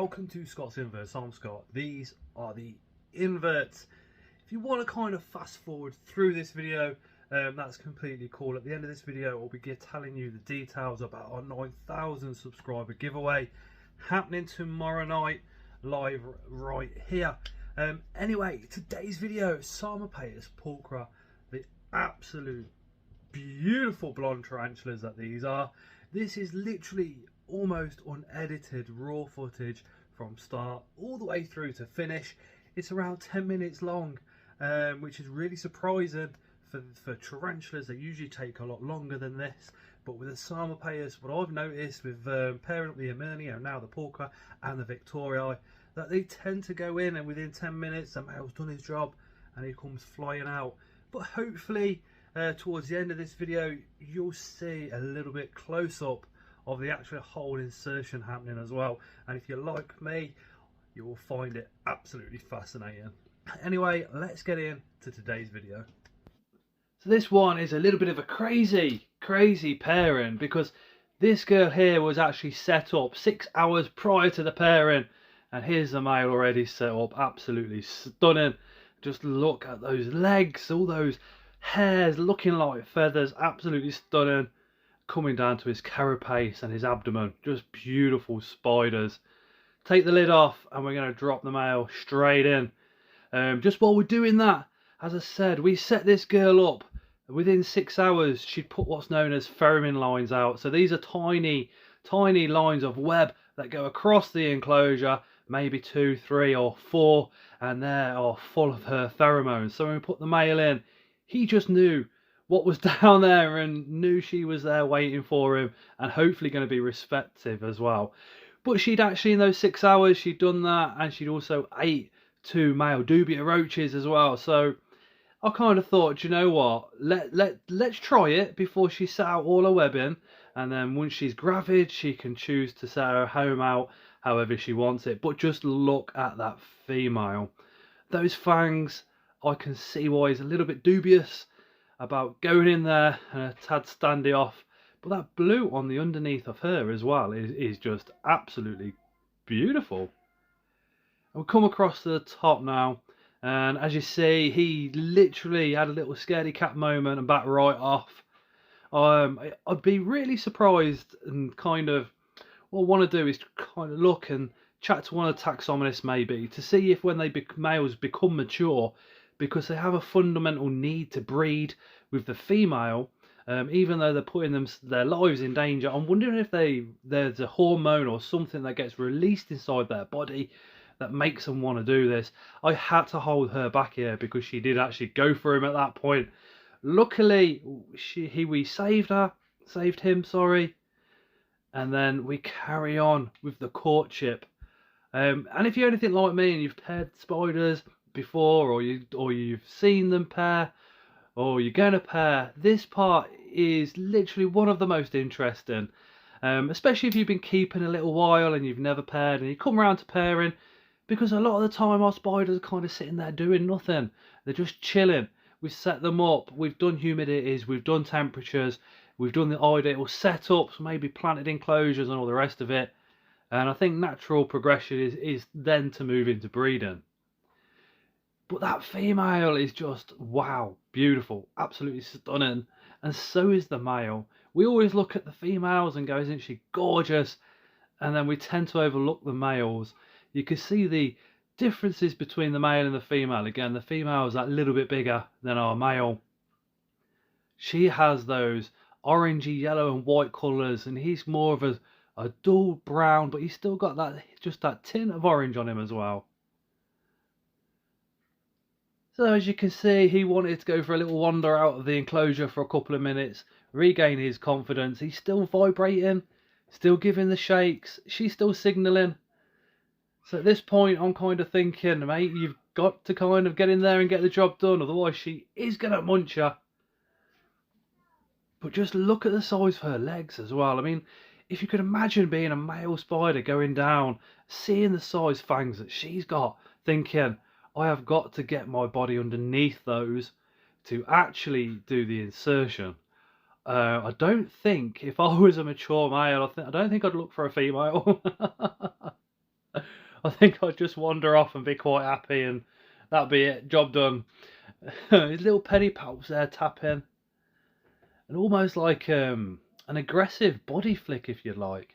Welcome to Scott's Inverts. I'm Scott. These are the inverts. If you want to kind of fast forward through this video, that's completely cool. At the end of this video, I'll be telling you the details about our 9,000 subscriber giveaway happening tomorrow night, live right here. Anyway, today's video, psalmopoeus pulcher, the absolute beautiful blonde tarantulas that these are. This is literally almost unedited raw footage from start all the way through to finish. It's around 10 minutes long, which is really surprising for tarantulas. They usually take a lot longer than this, but with the psalmopoeus, what I've noticed with pairing up the Eminio, now the pulcher and the Victorii, that they tend to go in and within 10 minutes the male's done his job and he comes flying out. But hopefully towards the end of this video you'll see a little bit close up of the actual whole insertion happening as well, and if you're like me, you will find it absolutely fascinating. Anyway, let's get into today's video. So this one is a little bit of a crazy pairing, because this girl here was actually set up 6 hours prior to the pairing, and here's the male already set up. Absolutely stunning. Just look at those legs, all those hairs looking like feathers, absolutely stunning. Coming down to his carapace and his abdomen, just beautiful spiders. Take the lid off and we're going to drop the male straight in. Just while we're doing that, as I said, we set this girl up. Within 6 hours she'd put what's known as pheromone lines out. So these are tiny lines of web that go across the enclosure, maybe 2, 3 or 4, and they are full of her pheromones. So when we put the male in, he just knew what was down there and knew she was there waiting for him, and hopefully going to be receptive as well. But she'd actually, in those 6 hours, she'd done that, and she'd also ate 2 male dubia roaches as well. So I kind of thought, you know what, let's try it before she set out all her webbing, and then once she's gravid she can choose to set her home out however she wants it. But just look at that female. Those fangs, I can see why he's a little bit dubious about going in there and a tad standy off, but that blue on the underneath of her as well is just absolutely beautiful. We'll come across to the top now, and as you see, he literally had a little scaredy cat moment and backed right off. I'd be really surprised, and kind of what I want to do is kind of look and chat to one of the taxonomists maybe to see if when males become mature, because they have a fundamental need to breed with the female, even though they're putting their lives in danger. I'm wondering if there's a hormone or something that gets released inside their body that makes them want to do this. I had to hold her back here because she did actually go for him at that point. Luckily we saved him, sorry, and then we carry on with the courtship. And if you're anything like me and you've paired spiders before, or you've seen them pair, or you're going to pair, this part is literally one of the most interesting, especially if you've been keeping a little while and you've never paired and you come around to pairing, because a lot of the time our spiders are kind of sitting there doing nothing. They're just chilling. We've set them up, we've done humidities, we've done temperatures, we've done the ideal setups, maybe planted enclosures and all the rest of it, and I think natural progression is then to move into breeding. But that female is just, wow, beautiful, absolutely stunning. And so is the male. We always look at the females and go, isn't she gorgeous? And then we tend to overlook the males. You can see the differences between the male and the female. Again, the female is that little bit bigger than our male. She has those orangey, yellow and white colours, and he's more of a dull brown, but he's still got that tint of orange on him as well. So as you can see, he wanted to go for a little wander out of the enclosure for a couple of minutes, regain his confidence. He's still vibrating, still giving the shakes, she's still signalling. So at this point I'm kind of thinking, mate, you've got to kind of get in there and get the job done, otherwise she is going to munch you. But just look at the size of her legs as well. I mean, if you could imagine being a male spider going down, seeing the size fangs that she's got, thinking, I have got to get my body underneath those to actually do the insertion. I don't think, if I was a mature male, I don't think I'd look for a female. I think I'd just wander off and be quite happy, and that'd be it, job done. His little pedipalps there tapping, and almost like an aggressive body flick, if you like.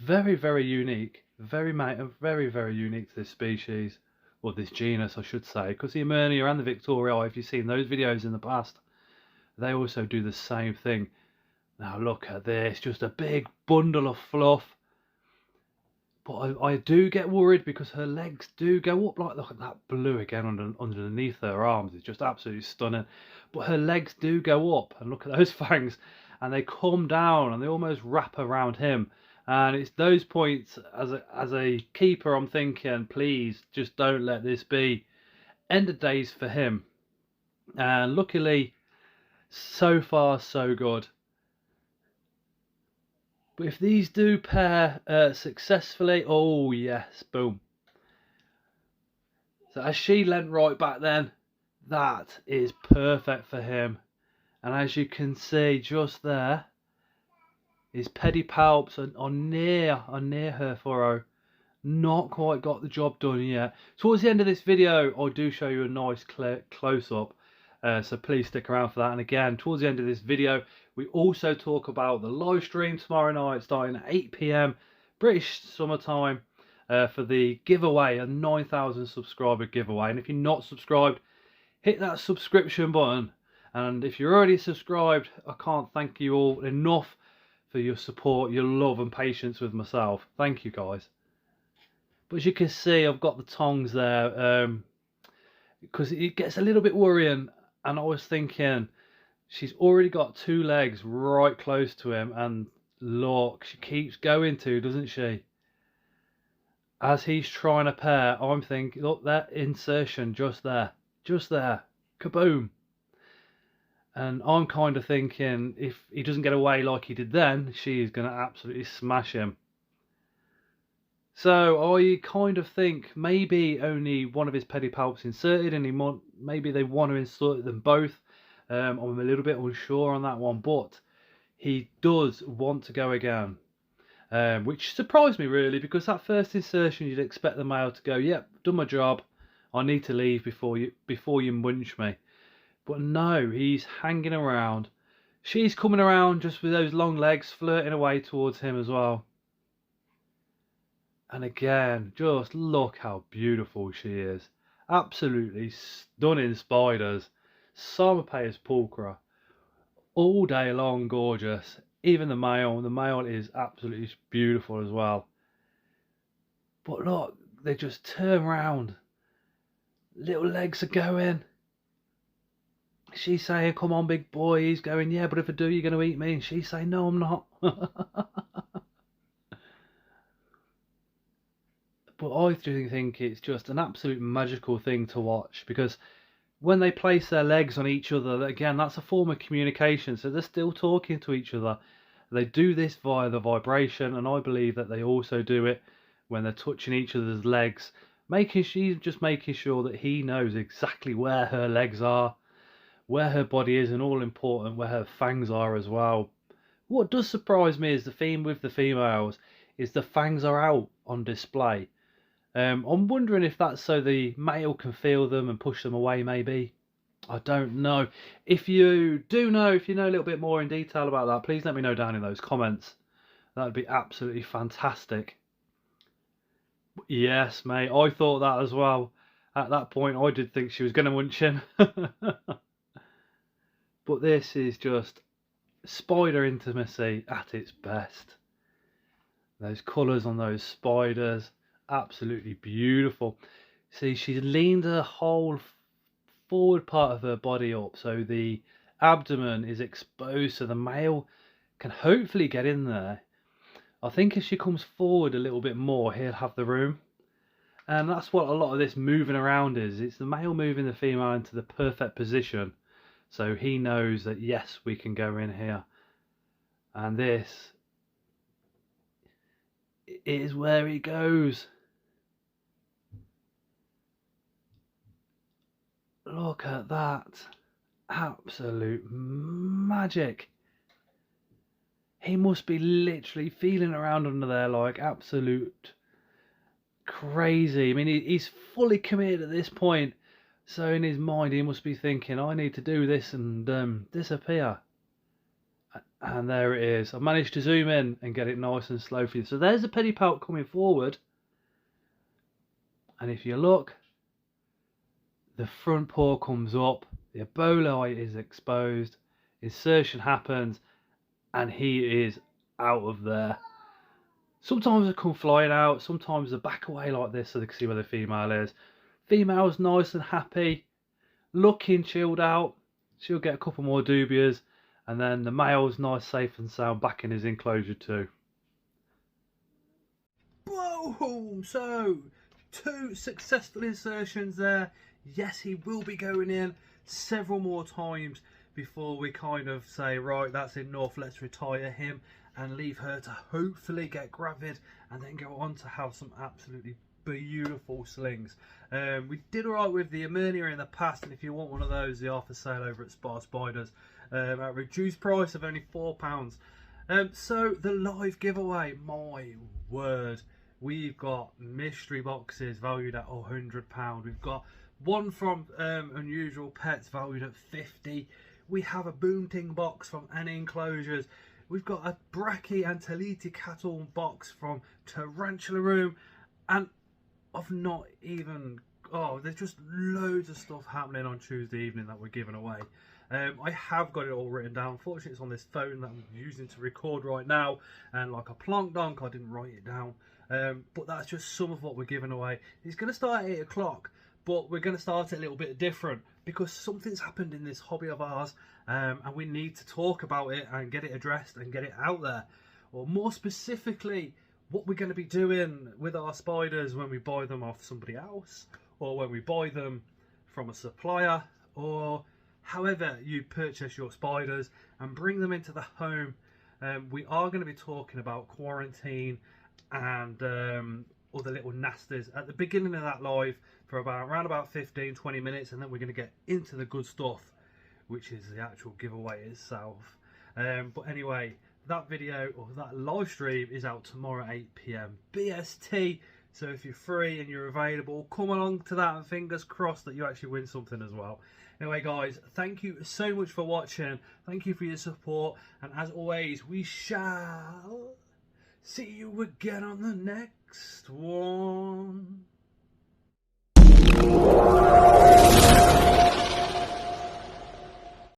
Very, very unique. Very unique to this species, or this genus, I should say, because the Emernia and the Victoria, if you've seen those videos in the past, they also do the same thing. Now look at this, just a big bundle of fluff. But I do get worried because her legs do go up. Like, look at that blue again underneath her arms. It's just absolutely stunning. But her legs do go up, and look at those fangs, and they come down and they almost wrap around him. And it's those points as a keeper, I'm thinking, please just don't let this be end of days for him. And luckily, so far so good. But if these do pair successfully, oh yes, boom. So as she leant right back then, that is perfect for him. And as you can see just there, his pedipalps are near her furrow. Not quite got the job done yet. Towards the end of this video, I do show you a nice close-up. So please stick around for that. And again, towards the end of this video, we also talk about the live stream tomorrow night starting at 8 PM British summertime for the giveaway, a 9,000 subscriber giveaway. And if you're not subscribed, hit that subscription button. And if you're already subscribed, I can't thank you all enough for your support, your love and patience with myself. Thank you guys. But as you can see, I've got the tongs there because it gets a little bit worrying. And I was thinking, she's already got two legs right close to him, and look, she keeps going to, doesn't she? As he's trying to pair, I'm thinking, look, that insertion just there, kaboom. And I'm kind of thinking, if he doesn't get away like he did then, she is going to absolutely smash him. So I kind of think maybe only one of his pedipalps inserted, and maybe they want to insert them both. I'm a little bit unsure on that one, but he does want to go again, which surprised me really, because that first insertion you'd expect the male to go, yep, done my job, I need to leave before you munch me. But no, he's hanging around. She's coming around just with those long legs, flirting away towards him as well. And again, just look how beautiful she is. Absolutely stunning spiders. Psalmopoeus pulcher. All day long gorgeous. Even the male is absolutely beautiful as well. But look, they just turn around. Little legs are going. She's saying, come on big boy. He's going, yeah, but if I do, you're going to eat me. And she's saying, no, I'm not. But I do think it's just an absolute magical thing to watch, because when they place their legs on each other, again, that's a form of communication. So they're still talking to each other. They do this via the vibration, and I believe that they also do it when they're touching each other's legs, she's just making sure that he knows exactly where her legs are, where her body is, and all important, where her fangs are as well. What does surprise me is the theme with the females is the fangs are out on display. I'm wondering if that's so the male can feel them and push them away, maybe. I don't know. If you do know, if you know a little bit more in detail about that, please let me know down in those comments. That would be absolutely fantastic. Yes, mate, I thought that as well. At that point, I did think she was going to munch him. But this is just spider intimacy at its best. Those colours on those spiders. Absolutely beautiful. See, she's leaned her whole forward part of her body up, so the abdomen is exposed, so the male can hopefully get in there. I think if she comes forward a little bit more, he'll have the room. And that's what a lot of this moving around is. It's the male moving the female into the perfect position, so he knows that yes, we can go in here. And this is where he goes. Look at that. Absolute magic. He must be literally feeling around under there like absolute crazy. I mean, he's fully committed at this point. So in his mind, he must be thinking, I need to do this and disappear. And there it is. I managed to zoom in and get it nice and slow for you. So there's the penny pelt coming forward. And if you look, the front paw comes up, the ebola is exposed, insertion happens, and he is out of there. Sometimes they come flying out, sometimes they back away like this so they can see where the female is. Female's nice and happy, looking chilled out. She'll get a couple more dubias, and then the male's nice, safe and sound back in his enclosure too. Boom! So, 2 successful insertions there. Yes, he will be going in several more times before we kind of say, right, that's enough, let's retire him and leave her to hopefully get gravid and then go on to have some absolutely beautiful slings. We did alright with the Emernia in the past, and if you want one of those, they are for sale over at Spar Spiders at a reduced price of only £4. So the live giveaway, my word, we've got mystery boxes valued at £100. We've got one from Unusual Pets valued at £50. We have a Boomting box from Any Enclosures. We've got a Brachy and Taliti cattle box from Tarantula Room, and I've not even, there's just loads of stuff happening on Tuesday evening that we're giving away. I have got it all written down. Unfortunately, it's on this phone that I'm using to record right now, and like a plonk donk, I didn't write it down. But that's just some of what we're giving away. It's going to start at 8 o'clock, but we're going to start it a little bit different because something's happened in this hobby of ours, and we need to talk about it and get it addressed and get it out there. Or more specifically, what we're going to be doing with our spiders when we buy them off somebody else, or when we buy them from a supplier, or however you purchase your spiders and bring them into the home. We are going to be talking about quarantine and other little nasties at the beginning of that live for around about 15-20 minutes, and then we're going to get into the good stuff, which is the actual giveaway itself. But anyway, that video or that live stream is out tomorrow at 8 PM BST. So if you're free and you're available, come along to that, and fingers crossed that you actually win something as well. Anyway guys, thank you so much for watching. Thank you for your support, and as always, we shall see you again on the next one.